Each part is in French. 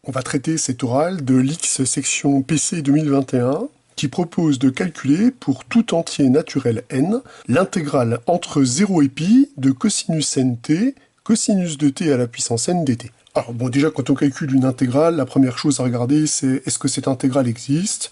On va traiter cet oral de l'X section PC 2021 qui propose de calculer pour tout entier naturel n l'intégrale entre 0 et pi de cosinus nt, cosinus de t à la puissance n dt. Alors bon, déjà quand on calcule une intégrale, la première chose à regarder c'est est-ce que cette intégrale existe.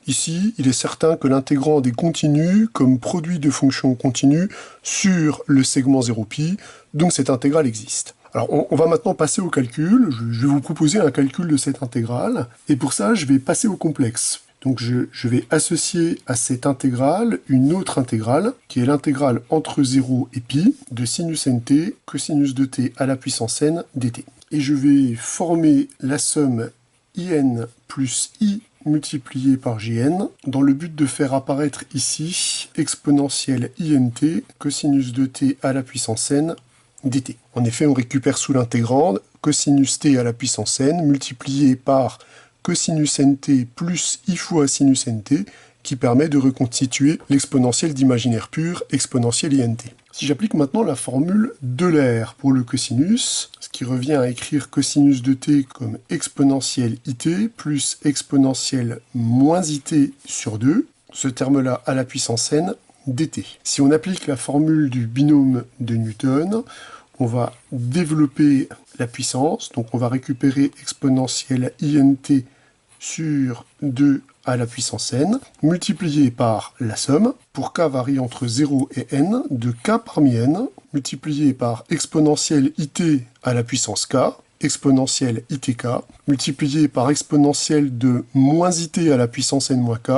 Ici, il est certain que l'intégrand est continu comme produit de fonctions continues sur le segment 0π, donc cette intégrale existe. Alors, on va maintenant passer au calcul. Je vais vous proposer un calcul de cette intégrale. Et pour ça, je vais passer au complexe. Donc, je vais associer à cette intégrale une autre intégrale, qui est l'intégrale entre 0 et pi de sinus nt, cosinus de t à la puissance n dt. Et je vais former la somme in plus i multiplié par jn, dans le but de faire apparaître ici exponentielle int, cosinus de t à la puissance n dt. En effet, on récupère sous l'intégrande cosinus t à la puissance n multiplié par cosinus nt plus i fois sinus nt, qui permet de reconstituer l'exponentielle d'imaginaire pur, exponentielle int. Si j'applique maintenant la formule d'Euler pour le cosinus, ce qui revient à écrire cosinus de t comme exponentielle it plus exponentielle moins it sur 2, ce terme-là à la puissance n dt. Si on applique la formule du binôme de Newton, on va développer la puissance, donc on va récupérer exponentielle int sur 2 à la puissance n, multiplié par la somme, pour k varie entre 0 et n, de k parmi n, multiplié par exponentielle it à la puissance k, exponentielle itk, multiplié par exponentielle de moins it à la puissance n moins k,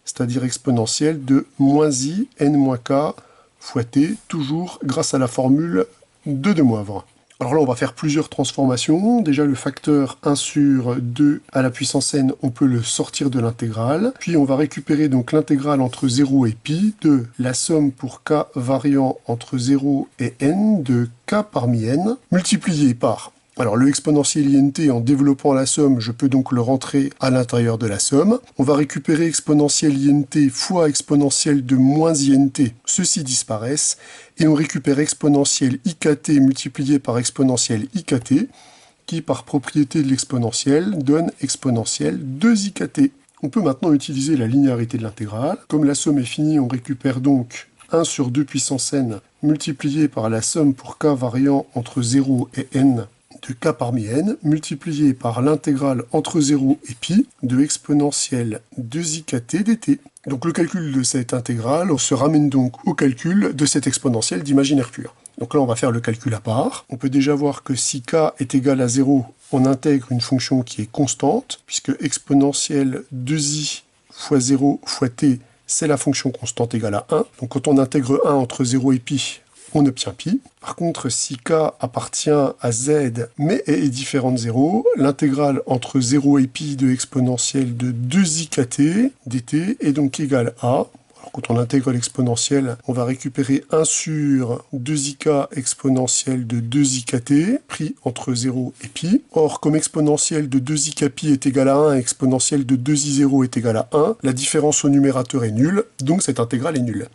c'est-à-dire exponentielle de moins i n moins k fois t, toujours grâce à la formule de De Moivre. Alors là, on va faire plusieurs transformations. Déjà, le facteur 1 sur 2 à la puissance n, on peut le sortir de l'intégrale. Puis, on va récupérer donc l'intégrale entre 0 et pi de la somme pour k variant entre 0 et n de k parmi n, multiplié par... Alors, le exponentiel int, en développant la somme, je peux donc le rentrer à l'intérieur de la somme. On va récupérer exponentiel int fois exponentielle de moins int. Ceux-ci disparaissent. Et on récupère exponentielle ikt multiplié par exponentielle ikt, qui, par propriété de l'exponentielle, donne exponentielle 2ikt. On peut maintenant utiliser la linéarité de l'intégrale. Comme la somme est finie, on récupère donc 1 sur 2 puissance n multiplié par la somme pour k variant entre 0 et n de k parmi n, multiplié par l'intégrale entre 0 et pi de exponentielle 2ikt dt. Donc le calcul de cette intégrale, on se ramène donc au calcul de cette exponentielle d'imaginaire pur. Donc là, on va faire le calcul à part. On peut déjà voir que si k est égal à 0, on intègre une fonction qui est constante, puisque exponentielle 2i fois 0 fois t, c'est la fonction constante égale à 1. Donc quand on intègre 1 entre 0 et pi, on obtient pi. Par contre, si k appartient à z, mais est différent de 0, l'intégrale entre 0 et pi de exponentielle de 2ikt dt est donc égale à... Alors, quand on intègre l'exponentielle, on va récupérer 1 sur 2ik exponentielle de 2ikt, pris entre 0 et pi. Or, comme exponentielle de 2ik pi est égale à 1 et exponentielle de 2i0 est égale à 1, la différence au numérateur est nulle, donc cette intégrale est nulle.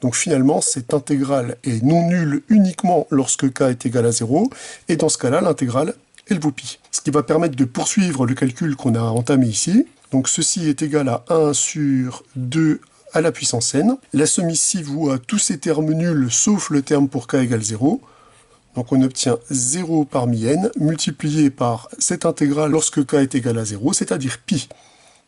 Donc finalement, cette intégrale est non nulle uniquement lorsque k est égal à 0, et dans ce cas-là, l'intégrale, elle vaut pi. Ce qui va permettre de poursuivre le calcul qu'on a entamé ici. Donc ceci est égal à 1 sur 2 à la puissance n. La somme ici voit tous ces termes nuls, sauf le terme pour k égale 0. Donc on obtient 0 parmi n, multiplié par cette intégrale lorsque k est égal à 0, c'est-à-dire pi.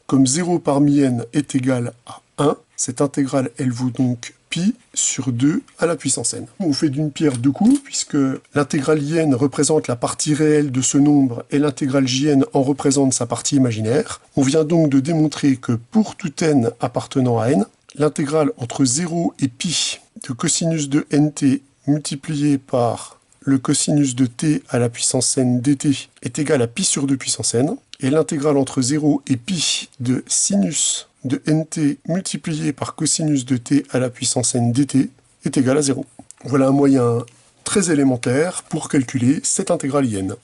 Comme 0 parmi n est égal à 1, cette intégrale, elle vaut donc pi sur 2 à la puissance n. On fait d'une pierre deux coups, puisque l'intégrale in représente la partie réelle de ce nombre et l'intégrale jn en représente sa partie imaginaire. On vient donc de démontrer que pour tout n appartenant à n, l'intégrale entre 0 et pi de cosinus de nt multiplié par le cosinus de t à la puissance n dt est égale à pi sur 2 puissance n, et l'intégrale entre 0 et pi de sinus de nt multiplié par cosinus de t à la puissance n dt est égal à 0. Voilà un moyen très élémentaire pour calculer cette intégrale in.